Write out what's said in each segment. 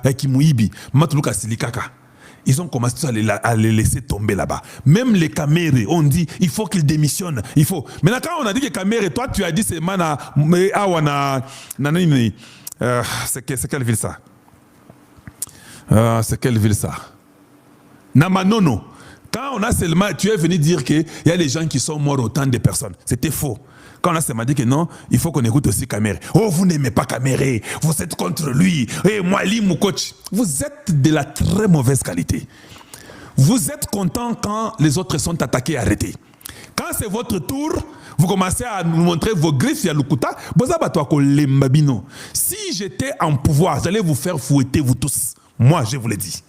Kimouibi, Matuluka Silikaka. Ils ont commencé à les laisser tomber là-bas. Même les Camérés, on dit, il faut qu'ils démissionnent. Il faut. Maintenant, quand on a dit que Camérés, toi, tu as dit, c'est Mana, c'est quelle ville ça? C'est quelle ville ça? Namanono. Quand on a seulement, tu es venu dire qu'il y a des gens qui sont morts autant de personnes. C'était faux. Quand on a seulement dit que non, il faut qu'on écoute aussi Caméré. Oh, vous n'aimez pas Caméré, vous êtes contre lui. Eh, moi, mon coach. Vous êtes de la très mauvaise qualité. Vous êtes content quand les autres sont attaqués et arrêtés. Quand c'est votre tour, vous commencez à nous montrer vos griffes, Yalukuta. Si j'étais en pouvoir, j'allais vous faire fouetter, vous tous. Moi, je vous l'ai dit.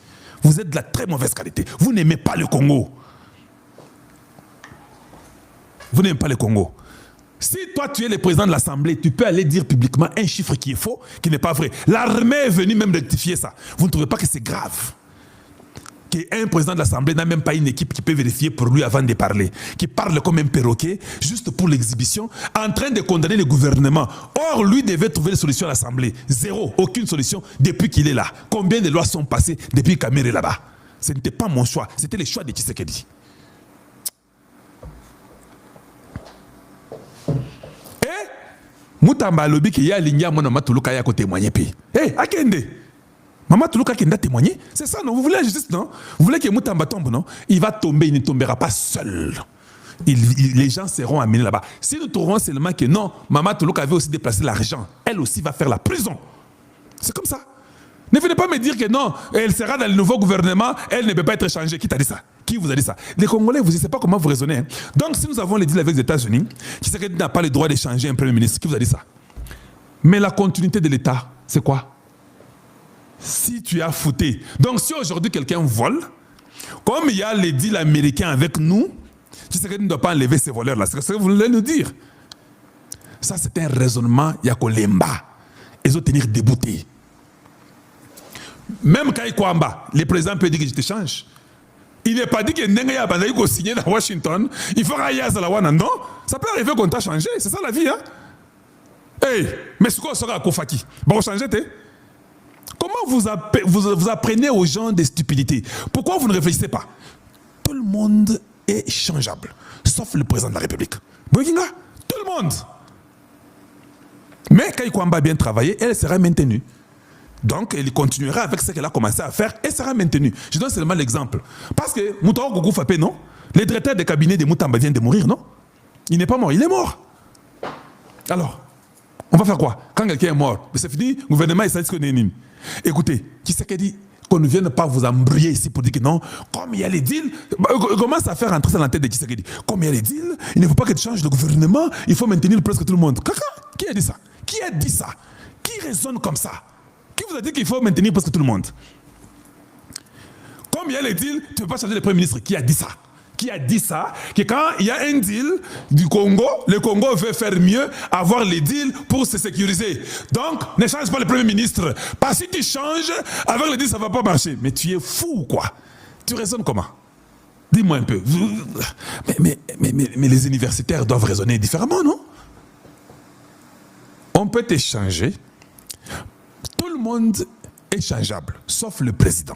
Vous êtes de la très mauvaise qualité. Vous n'aimez pas le Congo. Vous n'aimez pas le Congo. Si toi tu es le président de l'Assemblée, tu peux aller dire publiquement un chiffre qui est faux, qui n'est pas vrai. L'armée est venue même rectifier ça. Vous ne trouvez pas que c'est grave qu'un président de l'Assemblée n'a même pas une équipe qui peut vérifier pour lui avant de parler, qui parle comme un perroquet, juste pour l'exhibition, en train de condamner le gouvernement. Or, lui devait trouver une solution à l'Assemblée. Zéro, aucune solution depuis qu'il est là. Combien de lois sont passées depuis Caméré est là-bas? Ce n'était pas mon choix, c'était le choix de Tshisekedi. Moutamba lobi qui y a ligné mon Mama Toulouka ya ko témoigner pi. Eh, akende. Mama Toulouka qui n'a témoigné. C'est ça non, vous voulez la justice non? Vous voulez que Moutamba tombe non? Il va tomber, il ne tombera pas seul. Les gens seront amenés là-bas. Si nous trouvons seulement que non, Mama Toulouka avait aussi déplacé l'argent, elle aussi va faire la prison. C'est comme ça. Ne venez pas me dire que non, elle sera dans le nouveau gouvernement, elle ne peut pas être changée. Qui t'a dit ça? Qui vous a dit ça? Les Congolais, vous ne savez pas comment vous raisonnez. Hein? Donc, si nous avons les deals avec les États-Unis, Tshisekedi n'a pas le droit de changer un Premier ministre. Qui vous a dit ça? Mais la continuité de l'État, c'est quoi? Si tu as fouté. Donc, si aujourd'hui quelqu'un vole, comme il y a les deals américains avec nous, Tshisekedi ne doit pas enlever ces voleurs-là. C'est ce que vous voulez nous dire. Ça, c'est un raisonnement Yakolemba. Ils ont tenir débouté. Même quand il Kwamba, le président peut dire que je te change. Il n'est pas dit que Nenga Bandaï ko signé dans Washington, il faut raya Zalawana. Non, ça peut arriver qu'on t'a changé, c'est ça la vie. Hein? Hey, mais ce qu'on sera à Kofaki, bon, changer, comment vous apprenez aux gens des stupidités? Pourquoi vous ne réfléchissez pas? Tout le monde est changeable, sauf le président de la République. Tout le monde. Mais quand il Kwamba bien travaillé, elle sera maintenue. Donc, elle continuera avec ce qu'elle a commencé à faire et sera maintenue. Je donne seulement l'exemple. Parce que Moutaro Gougou Fapé, non? Le directeur de cabinet de Moutamba vient de mourir, non? Il n'est pas mort, il est mort. Alors, on va faire quoi? Quand quelqu'un est mort, c'est fini, le gouvernement est satisfait qu'on est ennemi. Écoutez, qui c'est qui dit qu'on ne vienne pas vous embrouiller ici pour dire que non, comme il y a les deals, commence à faire entrer ça dans la tête de qui c'est qui dit. Comme il y a les deals, il ne faut pas que tu changes de gouvernement, il faut maintenir presque tout le monde. Qui a dit ça? Qui a dit ça? Qui raisonne comme ça? Qui vous a dit qu'il faut maintenir presque tout le monde? Comme il y a les deals, tu ne peux pas changer le Premier ministre. Qui a dit ça? Qui a dit ça? Que quand il y a un deal du Congo, le Congo veut faire mieux, avoir les deals pour se sécuriser. Donc, ne change pas le Premier ministre. Parce que si tu changes, avec les deals, ça ne va pas marcher. Mais tu es fou ou quoi? Tu raisonnes comment? Dis-moi un peu. Mais les universitaires doivent raisonner différemment, non? On peut échanger. Tout le monde est changeable, sauf le président,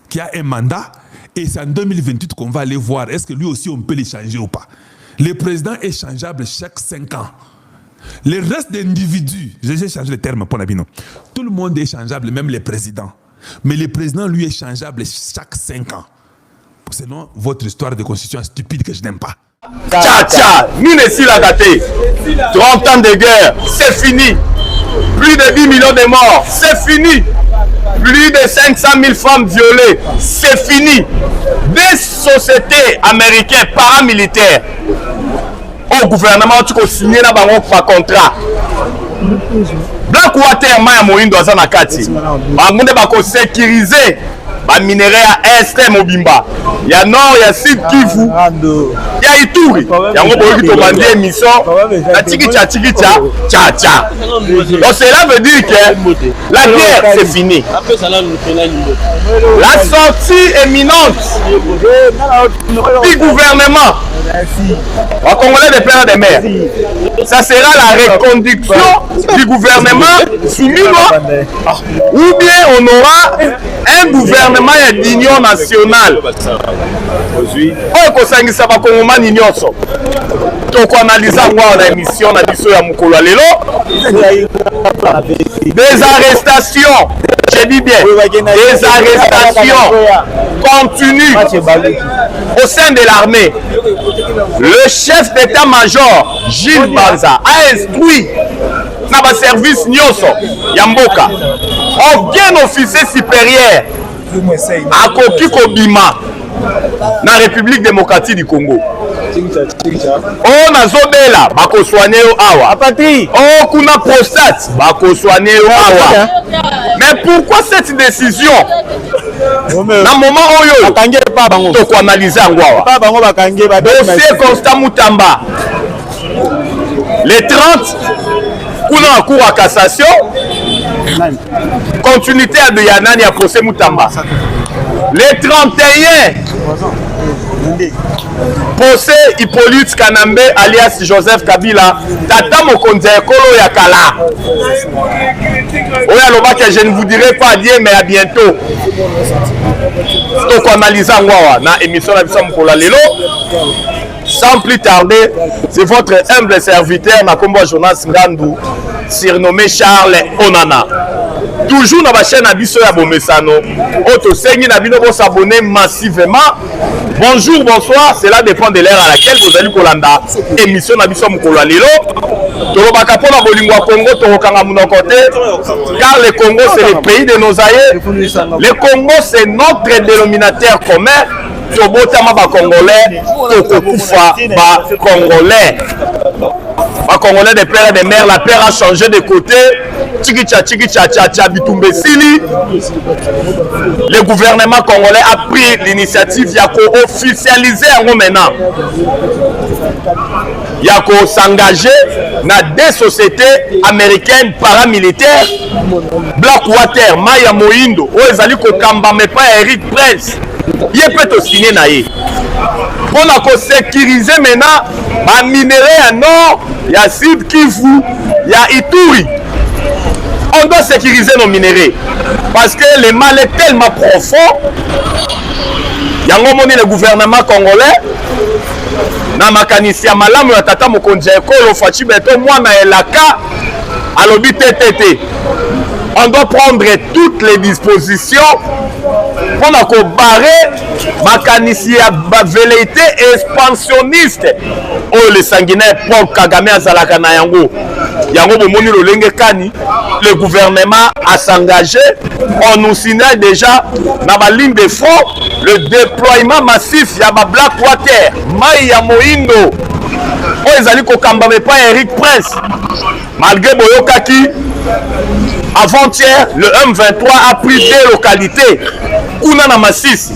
qui a un mandat, et c'est en 2028 qu'on va aller voir, est-ce que lui aussi on peut l'échanger ou pas. Le président est changeable chaque 5 ans. Le reste d'individus, j'ai changé le terme pour Nabino, tout le monde est changeable, même les présidents. Mais le président, lui, est changeable chaque 5 ans. Selon votre histoire de constitution stupide que je n'aime pas. Tcha, nous ne sommes pas gâtés. 30 ans de guerre, c'est fini. Plus de 10 millions de morts, c'est fini. Plus de 500 000 femmes violées, c'est fini. Des sociétés américaines paramilitaires au gouvernement qui ont signé un contrat. Blackwater Maya Moïndo Azanakati, on a sécurisé ba minerai ya Est Mobimba, ya Nord, ya Sud Kivu, ya Ituri. Yango boyoki to bandi émission na tikicha tcha. Donc cela veut dire que la guerre c'est fini. La sortie éminente du gouvernement au Congolais des pères et des mères, ça sera la reconduction du gouvernement Soumino, ou bien on aura un gouvernement d'union nationale. Oyo kosangisa bakongomani nyonso tokoanaliza ngwa na émission na biso ya mokolo lelo. Des arrestations, je dis bien, des arrestations continues au sein de l'armée. Le chef d'état-major Gilles Banza a instruit na ba service nyonso ya mboka aucun officier supérieur akoki kobima na République démocratique du Congo. Oh nazobela bakoswane yo awa apatri, oh kuna prostate bakoswane yo awa. Mais pourquoi cette décision na moment oyo toko analyser yango awa? Dossier Constant Mutamba les 30 kuna na cour à cassation, continuité à Yanani à procès Mutamba. Les 31 procès Hippolyte Kanambe alias Joseph Kabila, tata mokonzi ekolo ya kala. Oya loba que je ne vous dirai pas à dire mais à bientôt. Donc on analyse ngwa na émission la biso mokolo lelo. Sans plus tarder, c'est votre humble serviteur Makombo Jonas Ngandou, surnommé Charles Onana. Toujours dans la chaîne Abisso ya Bomesano, Oto Sengi Nabino vont s'abonner massivement. Bonjour, bonsoir, cela dépend de l'heure à laquelle vous allez Kolanda. Émission Nabisso Mokolo Lelo. Tolobaka pona bolingwa Congo, Torokanga Munokote, car le Congo c'est le pays de nos aïeux. Le Congo c'est notre dénominateur commun. Tobotama ba Congolais, Tokokufa ba Congolais. Ba Congolais des pères et des mères, la paix a changé de côté. Tcha Bitumbe Sili. Le gouvernement congolais a pris l'initiative Yako officialiser maintenant. Yako s'engager dans des sociétés américaines paramilitaires. Blackwater, Maya Moindo, Oezali Kokamba, mais pas Eric Prince. Il peut signer naïe. On a sécurisé maintenant un minerai à nord, il y a Sud Kivu, il y a Ituri. On doit sécuriser nos minéraux parce que le mal est tellement profond. Il y a un moment le gouvernement congolais na makanisi ya malamu ya tata mokonzi ekolo Fachi Beto mwana elaka alobi TTT. On doit prendre toutes les dispositions pour barrer makanisi ya velléité expansionniste. Oh le sanguinaire Paul Kagame azalaka na yango. Yango bomoni lolenge kani, le gouvernement a s'engagé. On nous signale déjà dans la ligne de front le déploiement massif ya ba Blackwater, Maya Moindo. Oh ezali kokamba mais pas Eric Prince. Malgré Boyokaki, avant-hier, le M23 a pris des localités. Kuna na Masisi.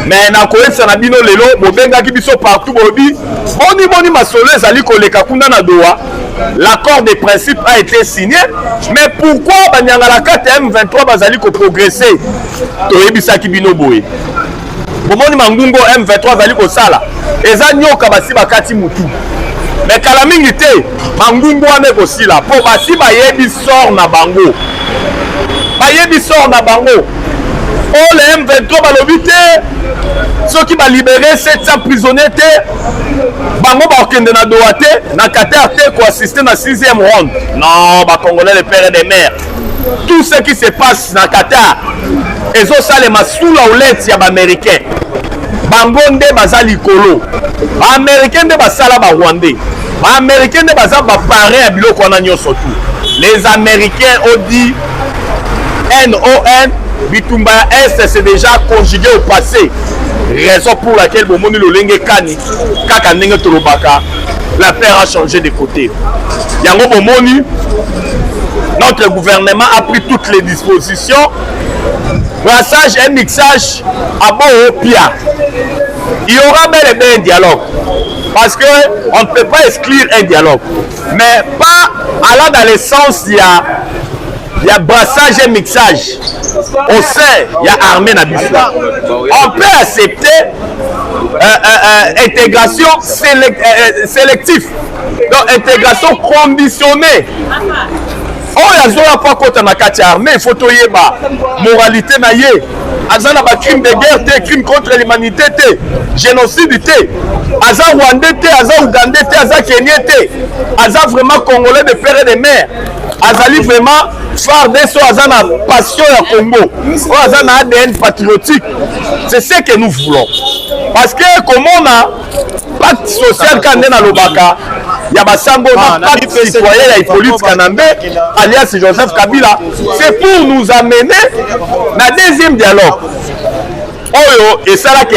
Mais na koyesa na bino lelo, bobenga ki biso partout bobi. Boni masolo ezali koleka kuna na Doha. L'accord de principe a été signé. Mais pourquoi banyanga la carte M23 bazali ko progresser? Toyebisa ki bino boye. Bomoni mangungo M23 bazali ko sala. Eza nyoka basi bakati mutu. Mais kala mingi te mangungu wane kosila po basi bayebi sort na bango. Bayebi sort na bango. Oh le M23 balobi te ceux qui va libérer 700 prisonniers te bango ba okende na Doha te na Qatar te ko assister na 6e round. Non, ba Congolais les pères et des mères. Tout ce qui se passe na Qatar ezo salema sous la houlette ya ba américain. Bango nde baza likolo. Ba américain nde basala ba rwandais. Ba américain nde baza ba parrain ya biloko wana nyonso tout. Les américains ont dit NON Bitumba Est c'est déjà conjugué au passé. Raison pour laquelle Bomoni Lolenge Kani Kaka Ndenge Tolobaka la paix a changé de côté. Yango Bomoni, notre gouvernement a pris toutes les dispositions brassage et mixage à Bohopia. Il y aura bel et bien un dialogue. Parce qu'on ne peut pas exclure un dialogue. Mais pas allant dans le sens, il y a brassage et mixage. Au sein, il y a armée nabisla. On peut accepter intégration sélective. Donc, intégration conditionnée. Oh, il y a pas contre la carte armée, il faut toyer ba moralité na yé. Azana ba crime de guerre, crime contre l'humanité, génocide, Aza Rwandais, Aza Ougandais, Aza Kenyais, Aza vraiment Congolais de père et de mère. Azali vraiment phare de so Azana passion à Congo. Oh, Azana ADN patriotique. C'est ce que nous voulons. Parce que comme on a pacte social quand on a l'Obaka, il y a Basango, pacte citoyen et Hippolyte Kanambe, alias Joseph Kabila. C'est pour nous amener dans le deuxième dialogue. Oyo, et ça là que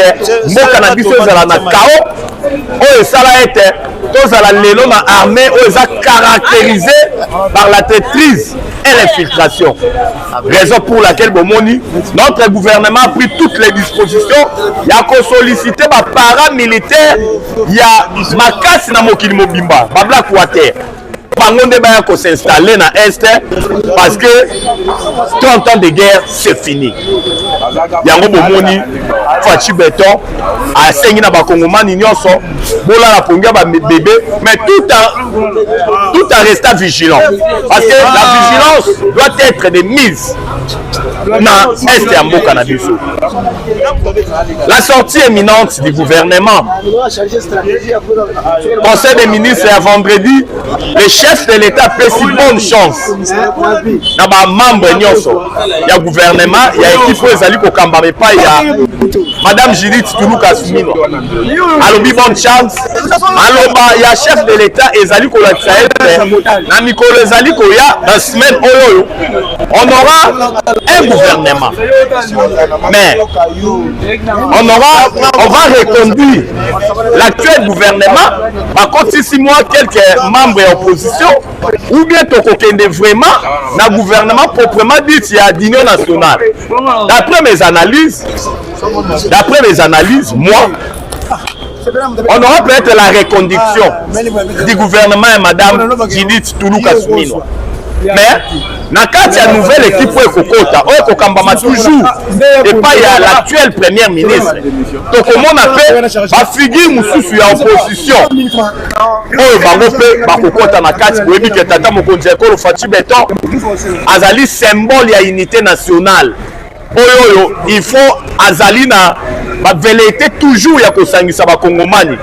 mon cannabis est dans la chaos. Oyo, ça là est tous à la lélo na armée, oyo, ça caractérisé par la traîtrise et l'infiltration. Raison pour laquelle Bomoni, notre gouvernement a pris toutes les dispositions. Il y a qu'on sollicité par paramilitaires, il y a Makasi na Mokili Mobimba, Babla Kouater. Pangonde Baya qu'on s'installer dans l'Est parce que 30 ans de guerre, c'est fini. Yango Bomoni, Fachi Beton, a saigné na Bakongomani Nyonso, Bola la Ponga bébé, mais tout en restant vigilant. Parce que la vigilance doit être de mise dans l'Est et en Bokanabiso. La sortie imminente du gouvernement, Conseil des ministres à vendredi, les chef de l'État fait si bonne chance. Il y a membre il y a gouvernement, il y a équipe où ils allaient Kambame pas, il y a Madame Judith Toulouka Soumino. Alors, bonne chance. Alors, il y a chef de l'État et Zali Kolaksaïd, Namikolo Zali Koya, dans la semaine Oyo, on aura un gouvernement. Mais on va reconduire l'actuel gouvernement. Par contre, si 6 mois, quelques membres et opposition, ou bien Tokokende vraiment, dans le gouvernement proprement dit, il y a d'union nationale. D'après mes analyses, moi, on aura peut-être la reconduction du gouvernement et Madame Judith Toulouka Soumino. Mais, dans la nouvelle équipe, on a toujours, et pas il y a l'actuel premier ministre. Donc, comment on appelle la figure Moussou en opposition. Azali symbole de l'unité nationale. Il faut Azali na velléité toujours ya kosangisa ba Kongomani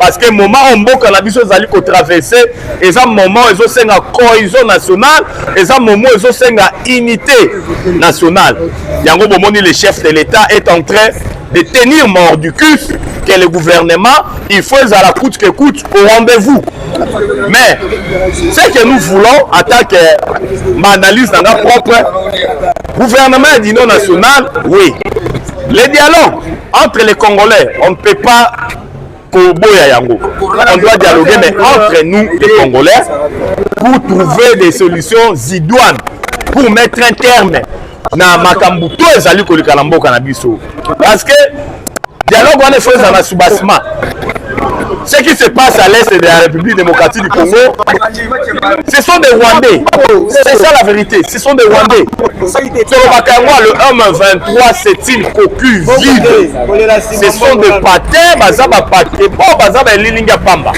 parce que moment on mboka na biso zali ko traverser et ça moment ils ont senga cohésion nationale et ça moment ils ont senga unité nationale. Yango bomoni le chef de l'État est en train de tenir mort du cul que le gouvernement il faut à la coûte que coûte au rendez-vous. Mais ce que nous voulons en tant que ma analyse dans notre propre gouvernement d'union nationale, oui. Le dialogue entre les Congolais, on ne peut pas Koboya Yango. On doit dialoguer, mais entre nous, les Congolais, pour trouver des solutions idoines, pour mettre un terme na makambuto ezali kolika mboka na biso. Parce que dialogue on est fait dans la soubassement. Ce qui se passe à l'est de la République démocratique du Congo, ce sont des Rwandais. C'est ça la vérité. Ce sont des Rwandais. Sur le Bakanwa, le M23, c'est une coquille vide. Ce sont des patins, bazaba paté, bon, bazaba lilinga pamba.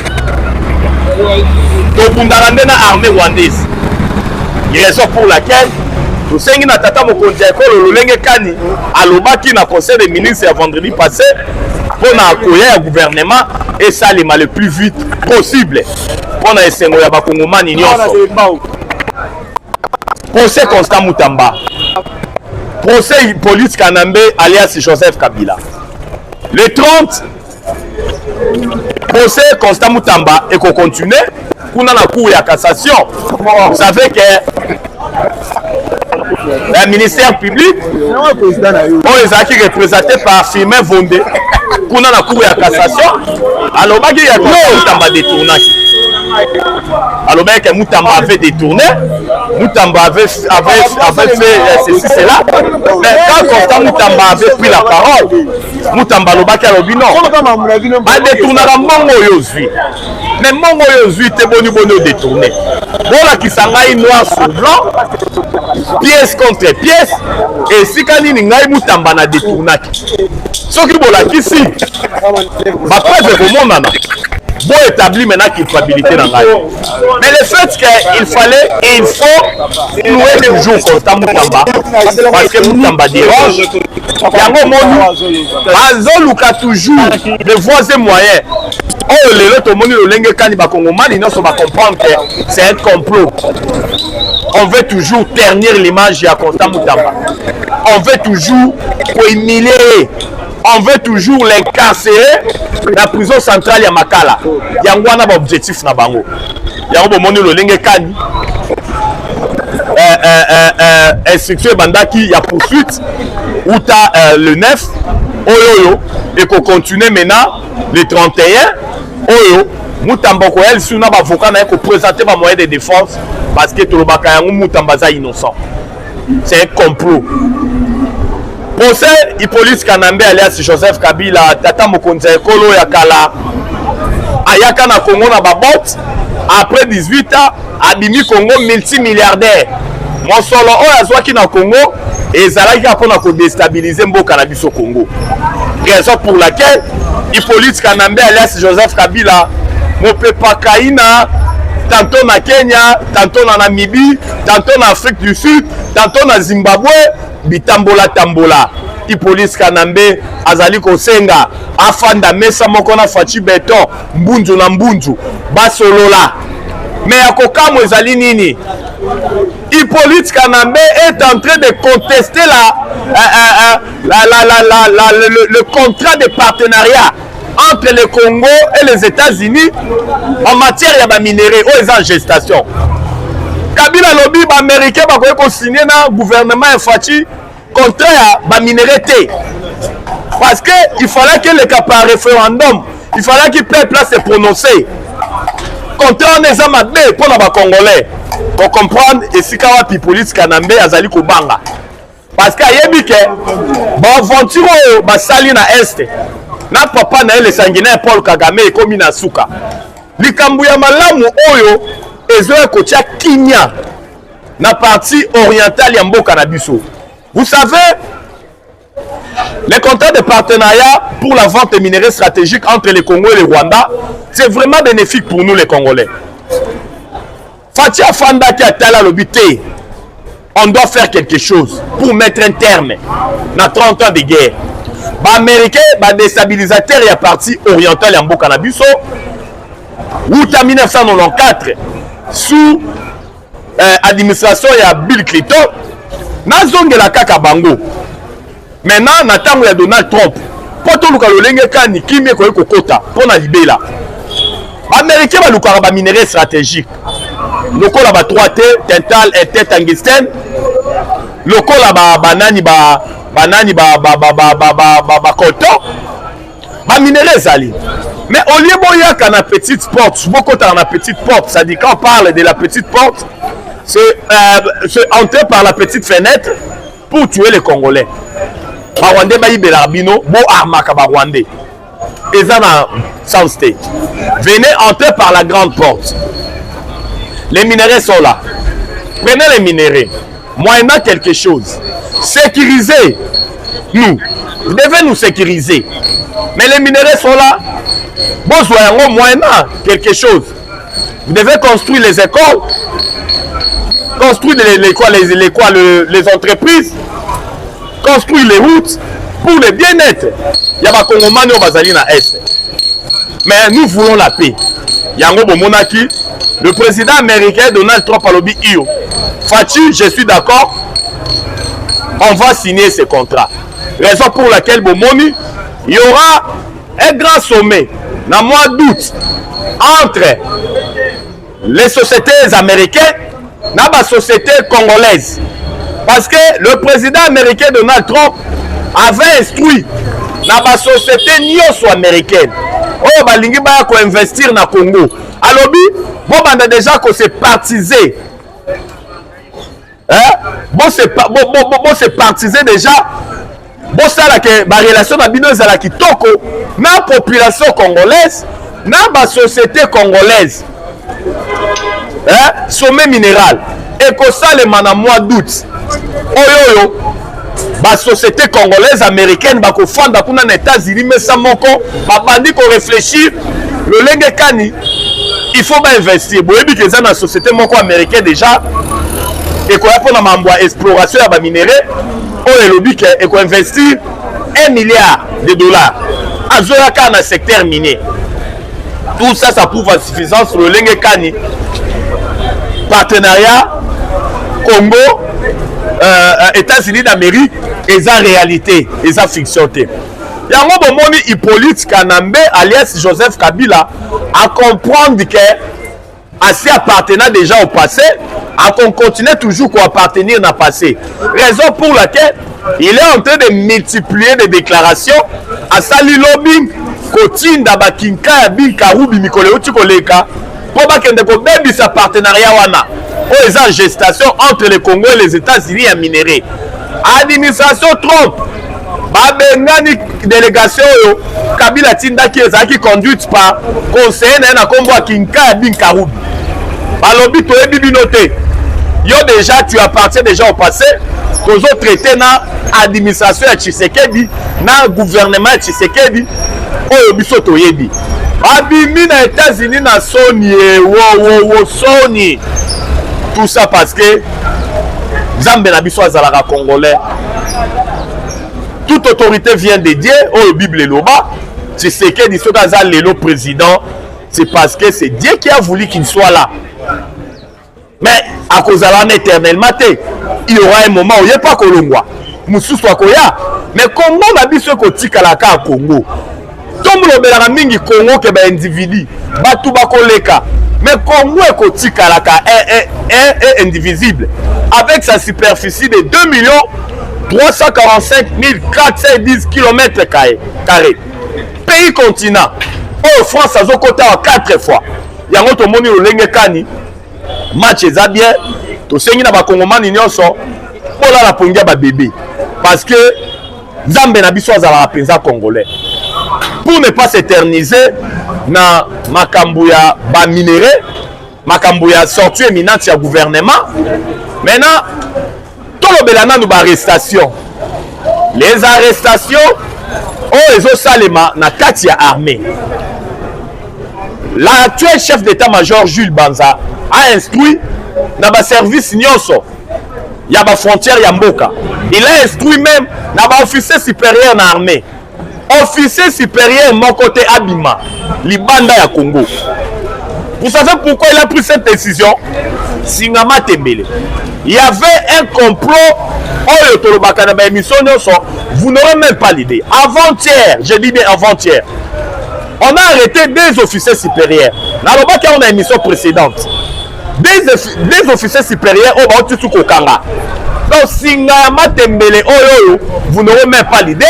Donc, on a ramené une armée rwandaise. Raison pour laquelle nous sommes na tata mokonzi ekolo lolenge kani alobaki na conseil des ministres à vendredi passé pour accueillir le gouvernement et ça le plus vite possible pour na esengo ya bakongomani nyonso. Procès Constant Moutamba, procès Hippolyte Kanambe alias Joseph Kabila. Le 30 procès Constant Moutamba et qu'on continue pour la cour et la cassation. Vous savez que le ministère public, on est qui représenté par Firmin Vondé, pour la cour et la cassation. Alors, il y a Moutamba détourné. Alors bien que Moutamba avait détourné, Moutamba avait fait ceci, cela. Mais quand Constant Moutamba avait pris la parole, Moutamba lobaki alobi non. Ba détournera mongo yozui. Mais mongo yozui te boni détourné. Voilà qui s'engaille noir sur blanc, pièce contre pièce, et si kanini ngai Moutamba na détournaki. Soki bolaki si, ba preuve komonana. Bon établi maintenant culpabilité dans la vie. Mais le fait qu'il fallait et il faut louer toujours Constant Moutamba parce que Moutamba dérange. Yango moni azoluka toujours de voies et moyens. Oh les autres moni le lenge kani ba Congomani non so ba comprendre que c'est un complot. On veut toujours ternir l'image de Constant Moutamba. On veut toujours humilier. On veut toujours l'incarcérer dans la prison centrale ya Makala. Yango wana ba objectif na bango. Yango bomoni lo lenge kani. Instruction bandaki ya poursuite ou ta le 9 oyo et qu'on continue maintenant le 31 oyo Moutamba ko elle suna ba avocat na ko présenter ba moyen de défense parce que tolobaka yango Moutamba za innocent. C'est un complot. Procès Hippolyte Kanambe alias Joseph Kabila tata mokonzi ekolo ya kala ayaka na Congo na babot après 18 ans abimi Congo multimilliardaire mosolo oyo azwaki na Congo ezalaki mpona kodestabiliser mboka na biso Congo, raison pour laquelle Hippolyte Kanambe alias Joseph Kabila mopepa kaina tantôt na Kenya, tantôt na Namibie, tantôt na Afrique du Sud, tantôt na Zimbabwe, bitambola tambola. Hippolyte Kanambe azali kosenga afanda mesa moko na fachi beton mbunzu na mbunzu basolola. Mais akokamwe ezali nini? Hippolyte Kanambe est en train de contester le contrat de partenariat entre le Congo et les États-Unis en matière de minerais ou en gestation. Kabila lobby américain va signer dans le gouvernement Fachi contrat à minerais. Parce qu'il fallait que le cas par référendum, il fallait que le peuple se prononce. Contrat en examen pour les Congolais. Pour comprendre, et si Kawa Hippolyte Kanambe azali kobanga. Parce qu'il y a dit que l'aventure basali na Est. Na papa na ele sanguinaire Paul Kagame ekomi na suka likambu ya malamu oyo ezoya kotia kinya na partie orientale ya mboka na biso. Vous savez, les contrats de partenariat pour la vente de minerais stratégiques entre le Congo et le Rwanda, c'est vraiment bénéfique pour nous les Congolais. Fatia Fanda qui a tala l'obité, on doit faire quelque chose pour mettre un terme à 30 ans de guerre. Les Américains, les déstabilisateurs et la partie orientale en Mboka na biso, ou en 1994, sous administration de Bill Clinton, na zone la kaka bango. Maintenant, na tango ya Donald Trump, poto luka lolenge kani kimie ko kokota pona libela. Les Américains ba luka ba minerais stratégiques. Lokola ba 3T, Tintal et tungstène. Lokola ba banani ba coton ba minerais zali. Mais au lieu boyaka na petite porte, beaucoup dans la petite porte, ça dit quand on parle de la petite porte, c'est entrer par la petite fenêtre pour tuer les Congolais. Ba Rwandais ba ibelarbino bo armaka ba Rwandais. Et ça dans South State. Venez entrer par la grande porte. Les minéraux sont là. Prenez les minéraux. Moyennant quelque chose. Sécurisez nous. Vous devez nous sécuriser. Mais les minéraux sont là. Bon, soyons moyennant quelque chose. Vous devez construire les écoles. Construire les entreprises. Construire les routes pour le bien-être. Il y a des Congomani au Bazali na Est. Mais nous voulons la paix. Yango Bomonaki, le président américain Donald Trump a lobby Io. Fachi, je suis d'accord. On va signer ce contrat. Raison pour laquelle Bomoni, il y aura un grand sommet dans le mois d'août entre les sociétés américaines et les sociétés congolaises. Parce que le président américain Donald Trump avait instruit dans la société américaine. Oh, balingi ba ko investir na Congo. alobi bon banda déjà que c'est partisé bon c'est partisé déjà bon ça là que ma relation na bino ezala kitoko na population congolaise na ba société congolaise sommet minéral et que ça le mana mois d'août oyo ba société congolaise américaine ba ko fanda kuna na États-Unis mais ça moko ba bandi ko réfléchir le lenge kani il faut pas investir boyebi que ça na société moko américaine déjà et ko ya pona mambo exploration ya ba minéraux oyo lobi que et ko investir 1 milliard de dollars azoya ka na secteur minier. Tout ça, ça prouve à suffisance le lenge kani partenariat Congo États-Unis d'Amérique et sa réalité et sa fiction. Yango bomoni Hippolyte Kanambe alias Joseph Kabila à comprendre que assez appartenant déjà au passé, à qu'on continue toujours à appartenir au passé. Raison pour laquelle il est en train de multiplier des déclarations à Sali Lobbying, Kotine Dabakinka ya Bin Karoubi Mikole Otikoleka pour bakende ko bebi sa partenariat wana o eza gestation entre le Congo et les États-Unis à minerai. Administration Trump babengani délégation yo Kabila tindaki ezaki conduite par conseiller na kombo Kinka ya Bin Karoubi. Balobi to ebi binote. Yo déjà tu appartiens déjà au passé. Tozo traité na administration ya Tshisekedi na gouvernement ya Tshisekedi oyo biso toyebi abimi na États-Unis na Sony wo Sony tout ça parce que Nzambe na biso azalaka congolais. Toute autorité vient de Dieu oyo Bible loba Tshisekedi soka za lelo président c'est parce que c'est Dieu qui a voulu qu'il soit là. Mais à cause de l'année éternellement, il y aura un moment où il n'y a pas Kolongwa. Moussou soit Koya. Mais Congo n'a pas ce qu'on tika la ka Congo. Tom le belana mingi Congo ke ba individu. Batu ba koleka. Mais Congo est kotika la ka est indivisible. Avec sa superficie de 2 345 410 km carrés. Pays continent. Oh France a côté à 4 fois. Yango to moni o lenge kani. Match eza bien to sengi na ba kongomani nyonso bola la pongia ba bébé parce que Nzambe na biso azala penza congolais pour ne pas s'éterniser na makambo ya ba minéraux makambo ya sortie éminente ya gouvernement. Maintenant tolobela nanu ba arrestation les arrestations oh ezo salema na kati ya armée. L'actuel chef d'état-major Jules Banza a instruit dans le service nyonso il y a la frontière Yamboka. Il a instruit même dans l'officier supérieur en armée. Officier supérieur mon côté Abima, Libanda ya Congo. Vous savez pourquoi il a pris cette décision? Singama Tembele. Il y avait un complot. Vous n'aurez même pas l'idée. Avant-hier, je dis bien avant-hier, on a arrêté des officiers supérieurs. Dans le bac, on a une émission précédente. Des officiers supérieurs au bas de Kokanga. Donc, Singama Tembele, vous n'aurez même pas l'idée.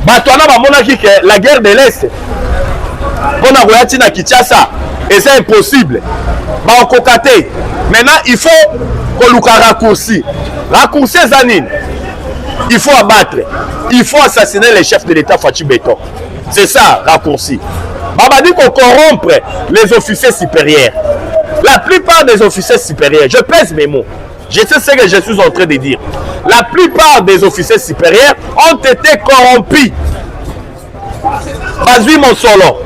La guerre de l'Est, on a regardé na Kinshasa, et c'est impossible. Maintenant, il faut qu'on nous raccourci. Raccourci Zanine. Il faut abattre. Il faut assassiner les chefs de l'État Fatou Beton. C'est ça, raccourci. Baba dit qu'on corrompre les officiers supérieurs. La plupart des officiers supérieurs, je pèse mes mots, je sais ce que je suis en train de dire. La plupart des officiers supérieurs ont été corrompus. Bazui mon solo.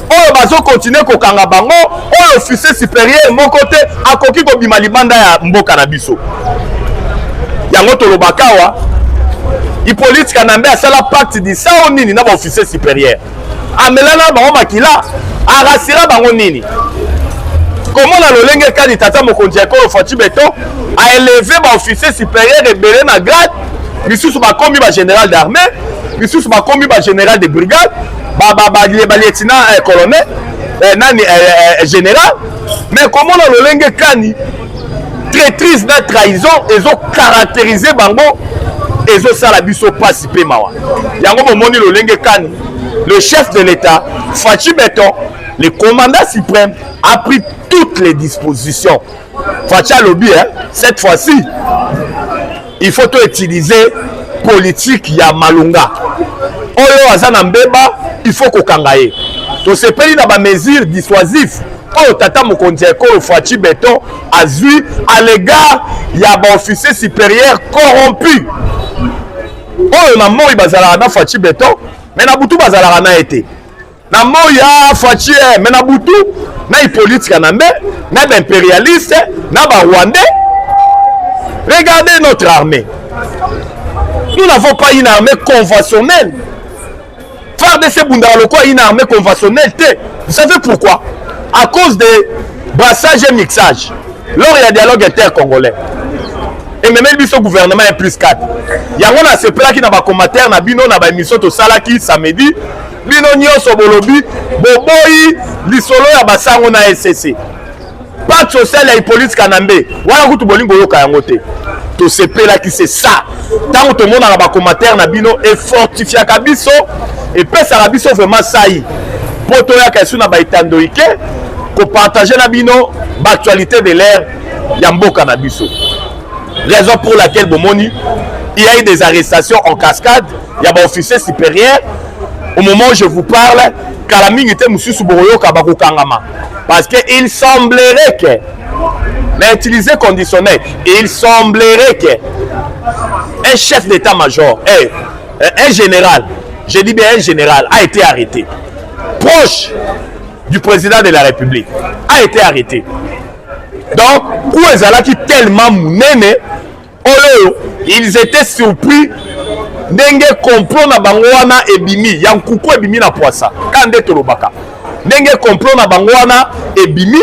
On va continuer à kokanga bango. On officier supérieur mon côté à koki ko bimalibanda ya mboka na biso. Yango to lobakawa. Hippolyte Kanambe a sala pacte di sa onini na ba officier supérieur. Amelana bango makila arasira bango nini. Comment la lolenge kadi tata mokonzi ko Fatou Beton a élevé ba officier supérieur rebelle na grade, misusu ba komi ba général d'armée, misusu ba komi ba général de brigade, ba lieutenant colonel, nani général. Mais comment la lolenge kani traîtrise na trahison ils ont caractérisé bango ils ont sala biso pasi pe mawa. Yango momoni lolenge kani le chef de l'État Fatou Beton Le commandant suprême a pris toutes les dispositions. Fatia Lobby, hein, cette fois-ci, il faut utiliser politique ya Malunga. Oyo azana mbeba, il faut kokangaye. To se peli na ba mesures dissuasives. Oyo tata mokonzi ekolo Fachi Beton azui à l'égard ya ba officier supérieur corrompu. Oyo na moi bazala na Fachi Beton, mais na butu bazala na été. Na moi ya Fachi, mais na butu na politique na mbe, na ba impérialiste, na ba rwandais. Regardez notre armée. Nous n'avons pas une armée conventionnelle. FARDC Bundarloko a une armée conventionnelle. Vous savez pourquoi? À cause des brassages et mixages. Lors il y a dialogue inter-congolais. Et même le gouvernement est plus 4. Il y a un assez plat qui n'a pas commentaire, n'a bino n'a pas émission au salaki samedi. Bino nyoso bolobi, boboyi, lisolo ya basango na SCC. Pas de social et politique kanambe. Voilà que tu bolingo yo kayangote. To sepe là qui c'est ça. Tant que tout le monde a un commentaire na bino et fortifié kabiso et puis ça rabiso vraiment ça y. Pour toi question na ba itandoike ko partager na bino l'actualité de l'ère Yambo Canabiso. Raison pour laquelle Bomoni il y a eu des arrestations en cascade, il y a un officier supérieur au moment où je vous parle Kalaming était monsieur Suboroyo Kabako Kangama parce que il semblerait que mais utilisé conditionnel. Il semblerait que un chef d'état-major, un général, je dis bien un général, a été arrêté. Proche du président de la République, a été arrêté. Donc, où est-ce qui tellement mounene, ils étaient surpris d'engue complot na bangwana ebimi, yankuku ebimi na poissa, kande tolobaka. N'enge complot na bangwana ebimi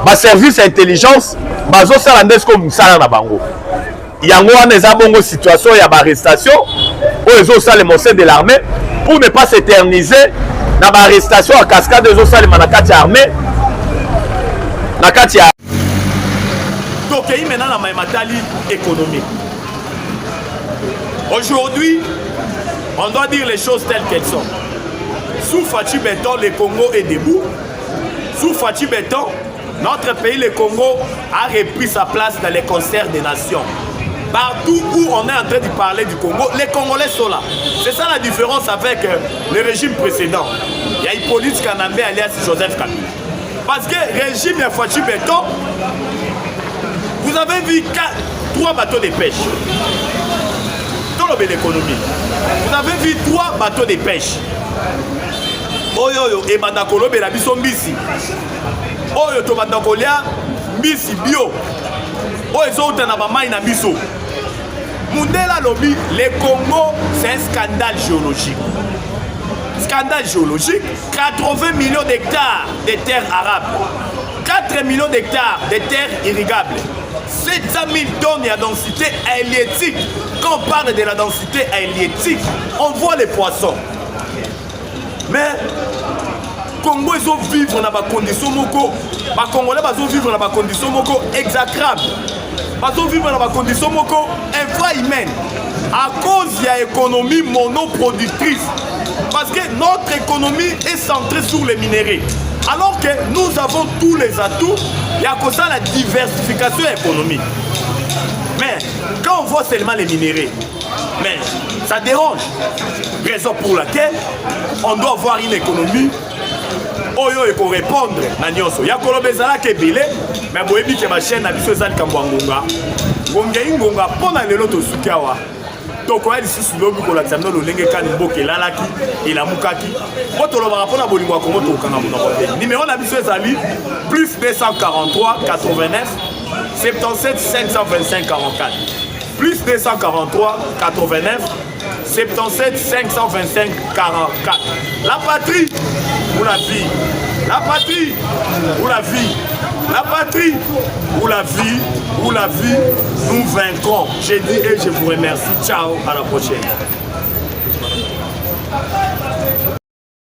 ba service intelligence bazo sala ndesko musala na bango yango wana eza bongo situation ya ba arrestation o ezo sala le conseil de l'armée pour ne pas s'éterniser na ba arrestation à cascade ezo sala manakati armée nakati ya donc il maintenant na matali économique. Aujourd'hui on doit dire les choses telles qu'elles sont. Sous Fachi Beton, le Congo est debout. Sous Fachi Beton, notre pays, le Congo, a repris sa place dans les concerts des nations. Partout où on est en train de parler du Congo, les Congolais sont là. C'est ça la différence avec le régime précédent. Il y a Hippolyte Kanambe alias Joseph Kabila. Parce que le régime de Fachi Beton, vous avez vu 3 bateaux de pêche. Dans l'économie. Vous avez vu 3 bateaux de pêche. Oyo et Bandakolo be la biso mbisi. Oyo to Bandakolia mbisi bio. Oyo zota na ba mai na biso. Mundela lobby, le Congo c'est un scandale géologique. Scandale géologique, 80 millions d'hectares de terres arables. 4 millions d'hectares de terres irrigables. 700 000 tonnes de densité halieutique. Quand on parle de la densité halieutique, on voit les poissons. Mais Congo ils ont vivre dans des conditions moko, les Congolais ils ont vivre dans des conditions moko exécrables. Ils ont vivre dans des conditions moko infra-humaines à cause de l'économie monoproductrice. Parce que notre économie est centrée sur les minéraux. Alors que nous avons tous les atouts, il y a comme ça la diversification économique. Mais quand on voit seulement les minéraux, mais ça dérange. Raison pour laquelle on doit avoir une économie oyo et pour répondre na nyonso. Ya kolobezala ke bilé, mais boyebi ke ma chaîne na biso ezali kambwangonga. Ngonga ingonga pona lelo to sukawa. Donc on a ici sur l'obus qu'on a examiné le lenge kan mboke lalaki et la mukaki. Quand on va répondre à Bolingwa Congo to kanga monokote. Numéro na biso ezali plus 243 89 77 525 44. Plus 243 89 77 525 44. La patrie ou la vie. La patrie ou la vie. La patrie ou la vie. Ou la vie. Nous vaincrons. J'ai dit et je vous remercie. Ciao, à la prochaine.